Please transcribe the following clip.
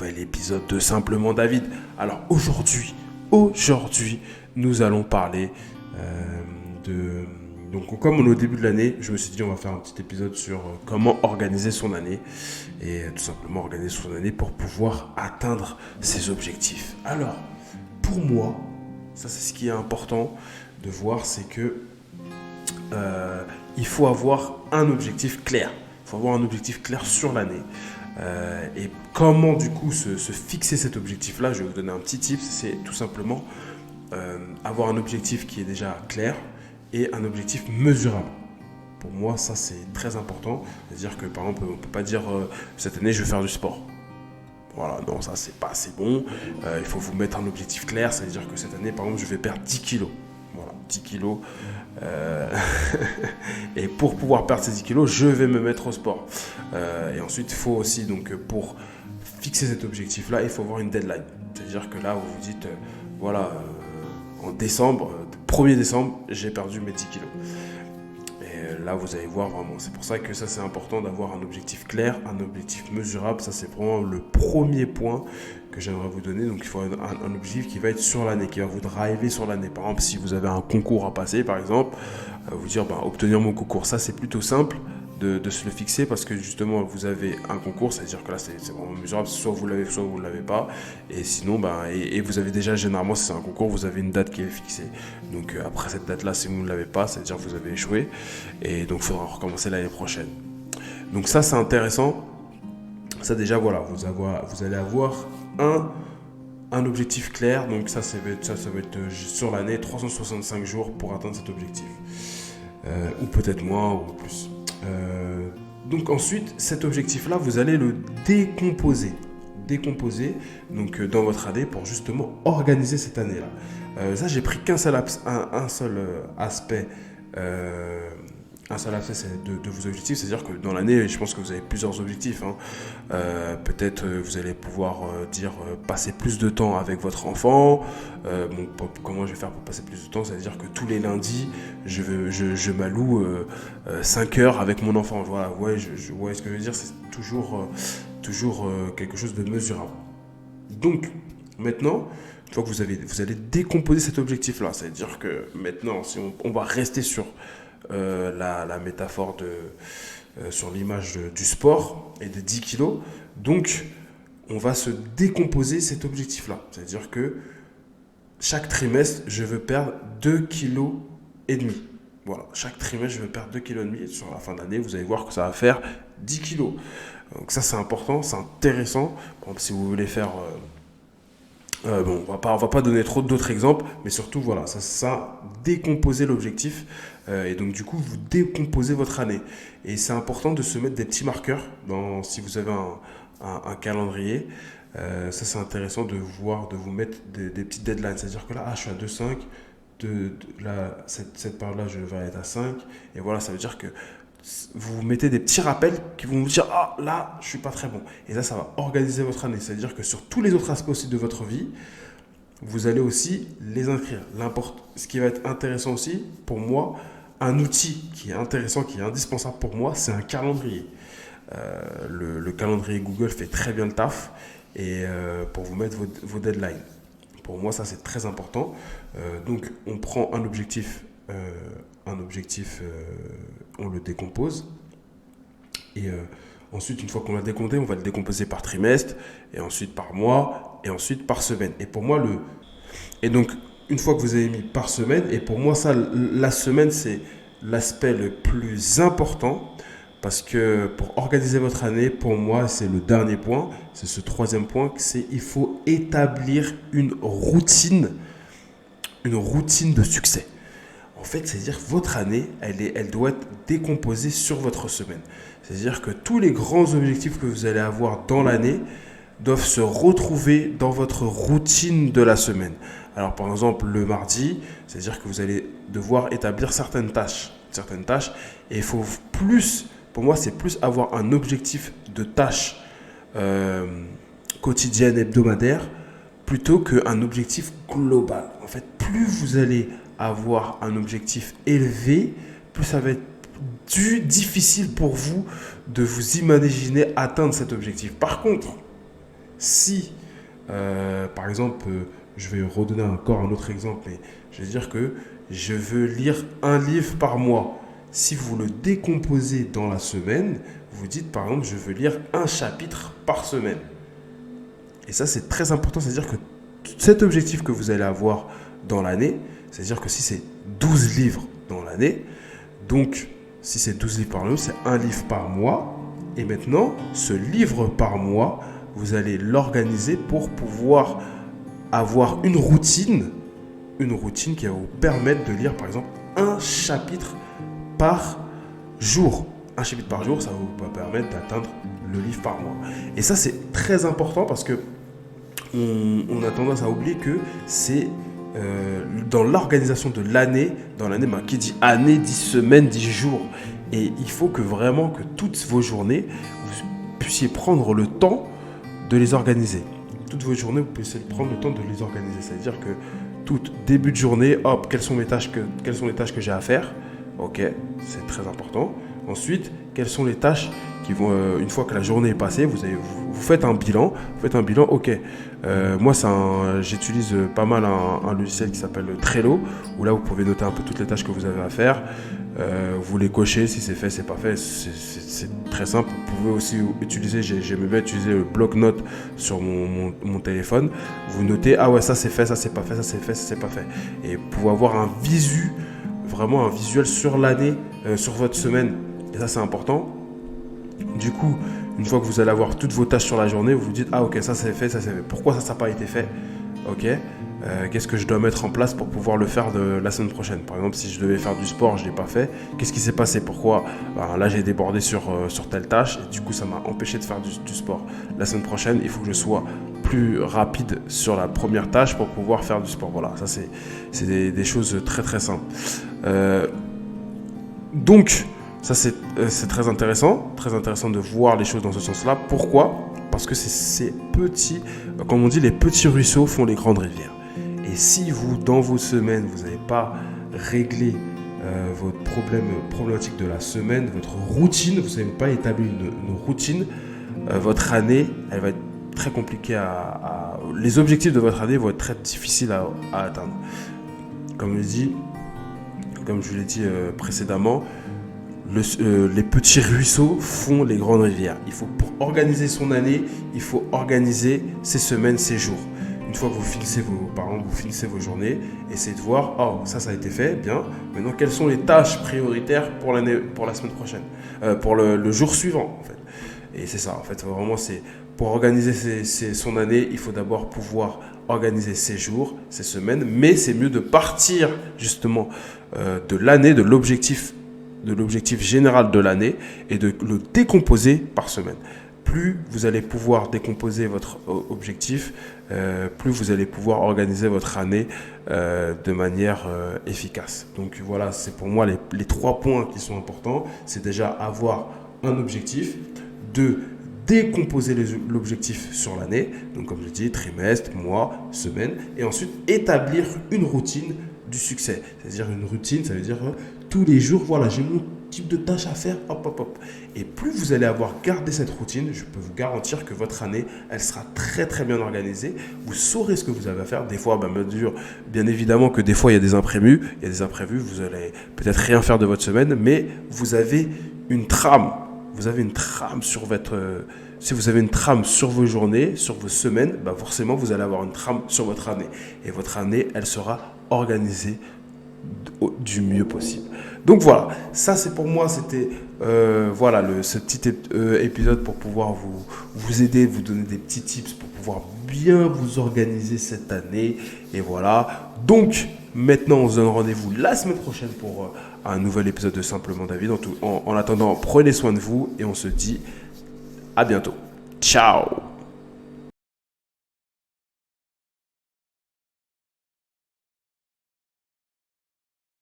Nouvel épisode de Simplement David. Alors aujourd'hui, nous allons parler de... Donc comme on est au début de l'année, je me suis dit on va faire un petit épisode sur comment organiser son année et tout simplement organiser son année pour pouvoir atteindre ses objectifs. Alors, pour moi, ça c'est ce qui est important de voir, c'est que il faut avoir un objectif clair. Il faut avoir un objectif clair sur l'année. Et comment du coup se fixer cet objectif-là, je vais vous donner un petit tip, c'est tout simplement avoir un objectif qui est déjà clair et un objectif mesurable. Pour moi, ça c'est très important. C'est-à-dire que par exemple, on ne peut pas dire cette année je vais faire du sport. Voilà, non, ça c'est pas assez bon. Il faut vous mettre un objectif clair, c'est-à-dire que cette année, par exemple, je vais perdre 10 kilos. Voilà, 10 kilos. Et pour pouvoir perdre ces 10 kilos, je vais me mettre au sport. Et ensuite, il faut aussi, donc, pour fixer cet objectif-là, il faut avoir une deadline. C'est-à-dire que là, vous vous dites, voilà, en décembre, 1er décembre, j'ai perdu mes 10 kilos. Et là, vous allez voir vraiment. C'est pour ça que ça, c'est important d'avoir un objectif clair, un objectif mesurable. Ça, c'est vraiment le premier point que j'aimerais vous donner. Donc, il faut un objectif qui va être sur l'année, qui va vous driver sur l'année. Par exemple, si vous avez un concours à passer, par exemple, vous dire, obtenir mon concours. Ça, c'est plutôt simple de se le fixer parce que justement, vous avez un concours. C'est-à-dire que là, c'est vraiment mesurable. Soit vous l'avez, soit vous ne l'avez pas. Et sinon, et vous avez déjà, généralement, si c'est un concours, vous avez une date qui est fixée. Donc, après cette date-là, si vous ne l'avez pas, c'est-à-dire que vous avez échoué. Et donc, il faudra recommencer l'année prochaine. Donc, ça, c'est intéressant. Ça, déjà, voilà, vous allez avoir un objectif clair. Donc, ça va être sur l'année, 365 jours pour atteindre cet objectif. Ou peut-être moins, ou plus. Donc, ensuite, cet objectif-là, vous allez le décomposer donc dans votre année pour justement organiser cette année-là. Ça, j'ai pris qu'un seul aspect. Un seul aspect de vos objectifs, c'est-à-dire que dans l'année, je pense que vous avez plusieurs objectifs. Peut-être vous allez pouvoir dire passer plus de temps avec votre enfant. Comment je vais faire pour passer plus de temps? C'est-à-dire que tous les lundis, je m'alloue 5 heures avec mon enfant. Voilà, ouais, je vois ce que je veux dire. C'est toujours quelque chose de mesurable. Donc, maintenant, une fois que vous allez décomposer cet objectif-là, c'est-à-dire que maintenant, si on va rester sur la métaphore sur l'image du sport et des 10 kilos. Donc, on va se décomposer cet objectif-là. C'est-à-dire que chaque trimestre, je veux perdre 2 kilos et demi. Voilà, chaque trimestre, je veux perdre 2 kilos et demi. Et sur la fin de l'année, vous allez voir que ça va faire 10 kilos. Donc ça, c'est important, c'est intéressant. Par exemple, si vous voulez faire... on va pas donner trop d'autres exemples, mais surtout, voilà, ça décomposer l'objectif. Et donc, du coup, vous décomposez votre année. Et c'est important de se mettre des petits marqueurs si vous avez un calendrier. Ça, c'est intéressant de vous mettre des petites deadlines. C'est-à-dire que là, je suis à 2,5. Cette période-là, je vais être à 5. Et voilà, ça veut dire que vous mettez des petits rappels qui vont vous dire là je suis pas très bon, et ça va organiser votre année. C'est à dire que sur tous les autres aspects aussi de votre vie, vous allez aussi les inscrire. Ce qui va être intéressant aussi pour moi, un outil qui est intéressant, qui est indispensable pour moi, c'est un calendrier. Le calendrier Google fait très bien le taf, et pour vous mettre vos deadlines. Pour moi, ça c'est très important. Donc on prend un objectif, on le décompose. Et ensuite, une fois qu'on l'a décompté, on va le décomposer par trimestre, et ensuite par mois, et ensuite par semaine. Et pour moi, et donc, une fois que vous avez mis par semaine, et pour moi, ça, la semaine, c'est l'aspect le plus important, parce que pour organiser votre année, pour moi, c'est le dernier point, c'est ce troisième point, il faut établir une routine de succès. En fait, c'est-à-dire que votre année, elle doit être décomposée sur votre semaine. C'est-à-dire que tous les grands objectifs que vous allez avoir dans l'année doivent se retrouver dans votre routine de la semaine. Alors, par exemple, le mardi, c'est-à-dire que vous allez devoir établir certaines tâches. Et il faut plus, pour moi, c'est plus avoir un objectif de tâches quotidiennes, hebdomadaires, plutôt qu'un objectif global. En fait, plus vous allez avoir un objectif élevé, plus ça va être difficile pour vous de vous imaginer atteindre cet objectif. Par contre, Si, par exemple, je vais redonner encore un autre exemple, mais je vais dire que je veux lire un livre par mois. Si vous le décomposez dans la semaine, vous dites par exemple, je veux lire un chapitre par semaine. Et ça, c'est très important, c'est-à-dire que cet objectif que vous allez avoir dans l'année, c'est-à-dire que si c'est 12 livres dans l'année, donc si c'est 12 livres par mois, c'est un livre par mois. Et maintenant, ce livre par mois, vous allez l'organiser pour pouvoir avoir une routine qui va vous permettre de lire, par exemple, un chapitre par jour. Un chapitre par jour, ça va vous permettre d'atteindre le livre par mois. Et ça, c'est très important parce que on a tendance à oublier que c'est dans l'organisation de l'année, qui dit année, dit semaine, dit jour. Et il faut que vraiment que toutes vos journées, vous puissiez prendre le temps de les organiser. Toutes vos journées, vous puissiez prendre le temps de les organiser. C'est-à-dire que tout début de journée, hop, quelles sont les tâches que j'ai à faire. Ok, c'est très important. Ensuite, quelles sont les tâches qui vont, une fois que la journée est passée, vous faites un bilan. Ok. Moi, j'utilise pas mal un logiciel qui s'appelle Trello, où là, vous pouvez noter un peu toutes les tâches que vous avez à faire. Vous les cochez, si c'est fait, c'est pas fait. C'est très simple. Vous pouvez aussi utiliser, j'aime bien utiliser le bloc-notes sur mon téléphone. Vous notez, ah ouais, ça c'est fait, ça c'est pas fait, ça c'est fait, ça c'est pas fait. Et vous pouvez avoir vraiment un visuel sur l'année, sur votre semaine. Et ça, c'est important. Du coup, une fois que vous allez avoir toutes vos tâches sur la journée, vous vous dites, ah ok, ça c'est fait, ça c'est fait. Pourquoi ça n'a pas été fait? Ok. Qu'est-ce que je dois mettre en place pour pouvoir le faire de la semaine prochaine? Par exemple, si je devais faire du sport, je ne l'ai pas fait. Qu'est-ce qui s'est passé? Pourquoi? Là, j'ai débordé sur telle tâche et du coup, ça m'a empêché de faire du sport. La semaine prochaine, il faut que je sois plus rapide sur la première tâche pour pouvoir faire du sport. Voilà, ça c'est des choses très très simples. Donc, ça c'est très intéressant de voir les choses dans ce sens-là. Pourquoi? Parce que c'est ces petits, comme on dit, les petits ruisseaux font les grandes rivières. Et si vous, dans vos semaines, vous n'avez pas réglé votre problématique de la semaine, votre routine, vous n'avez pas établi une routine, votre année, elle va être très compliquée les objectifs de votre année vont être très difficiles à atteindre. Comme je l'ai dit précédemment, les petits ruisseaux font les grandes rivières. Pour organiser son année, il faut organiser ses semaines, ses jours. Une fois que vous finissez vos journées, essayez de voir, oh, ça a été fait, bien. Maintenant, quelles sont les tâches prioritaires pour la semaine prochaine, pour le jour suivant, en fait. Et c'est ça, en fait, vraiment, c'est pour organiser son année, il faut d'abord pouvoir organiser ses jours, ses semaines, mais c'est mieux de partir justement de l'année, de l'objectif général de l'année et de le décomposer par semaine. Plus vous allez pouvoir décomposer votre objectif, plus vous allez pouvoir organiser votre année de manière efficace. Donc voilà, c'est pour moi les 3 points qui sont importants. C'est déjà avoir un objectif, de décomposer l'objectif sur l'année, donc comme je dis, trimestre, mois, semaine, et ensuite établir une routine du succès. C'est-à-dire une routine, ça veut dire tous les jours, voilà, j'ai mon type de tâche à faire, hop, hop, hop. Et plus vous allez avoir gardé cette routine, je peux vous garantir que votre année, elle sera très très bien organisée. Vous saurez ce que vous avez à faire. Des fois, bien évidemment que des fois, il y a des imprévus. Vous allez peut-être rien faire de votre semaine, mais vous avez une trame. Vous avez une trame sur si vous avez une trame sur vos journées, sur vos semaines, forcément, vous allez avoir une trame sur votre année. Et votre année, elle sera organisée du mieux possible. Donc voilà, ça c'est pour moi, c'était ce petit épisode pour pouvoir vous aider, vous donner des petits tips pour pouvoir bien vous organiser cette année. Et voilà, donc maintenant on se donne rendez-vous la semaine prochaine pour un nouvel épisode de Simplement David. En attendant, prenez soin de vous et on se dit à bientôt. Ciao!